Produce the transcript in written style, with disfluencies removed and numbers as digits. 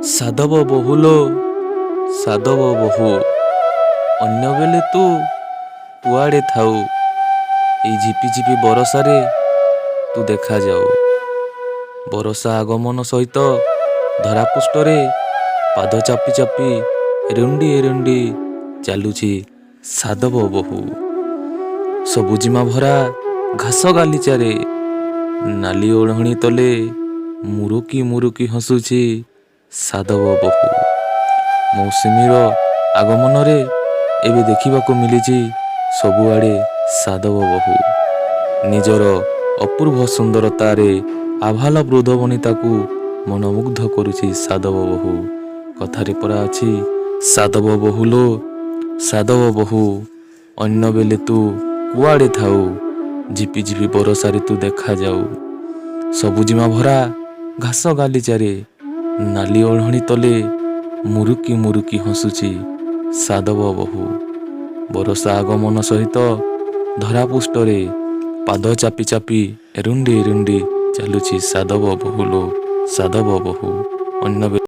ସାଧବ ବହୁଲୋ ସାଧବ ବହୁ, ଅନ୍ୟବେଳେ ତୁ କୁଆଡ଼େ ଥାଉ, ଏଇ ଝିପିଝିପି ବରଷାରେ ତୁ ଦେଖାଯାଉ। ବରଷା ଆଗମନ ସହିତ ଧରାପୃଷ୍ଠରେ ପାଦ ଚାପି ଚାପି ରୁଣ୍ଡି ରୁଣ୍ଡି ଚାଲୁଛି ସାଧବ ବହୁ। ସବୁଜିମା ଭରା ଘାସ ଗାଲିଚାରେ ନାଲି ଓଢ଼ଣୀ ତଲେ ମୁରୁକି ମୁରୁକି ହସୁଛି ସାଧବ ବହୁ। ମୌସୁମୀର ଆଗମନରେ ଏବେ ଦେଖିବାକୁ ମିଳିଛି ସବୁଆଡ଼େ ସାଧବ ବହୁ। ନିଜର ଅପୂର୍ବ ସୁନ୍ଦରତାରେ ଆଭାଲ ବୃଦ୍ଧ ବନିତାକୁ ମନମୁଗ୍ଧ କରୁଛି ସାଧବ ବହୁ। କଥାରେ ପରା ଅଛି, ସାଧବ ବହୁଲୋ ସାଧବ ବହୁ, ଅନ୍ୟବେଳେ ତୁ କୁଆଡ଼େ ଥାଉ, ଝିପିଝିପି ବରଷାରେ ତୁ ଦେଖାଯାଉ। ସବୁଜିମା ଭରା ଘାସ ଗାଲିଚାରେ ନାଲି ଓଢ଼ଣୀ ତଲେ ମୁରୁକି ମୁରୁକି ହସୁଛି ସାଧବ ବହୁ। ବରଷା ଆଗମନ ସହିତ ଧରାପୃଷ୍ଠରେ ପାଦ ଚାପି ଚାପି ରୁଣ୍ଡି ରୁଣ୍ଡି ଚାଲୁଛି ସାଧବ ବହୁଲୋ ସାଧବ ବହୁ। ଅନ୍ୟ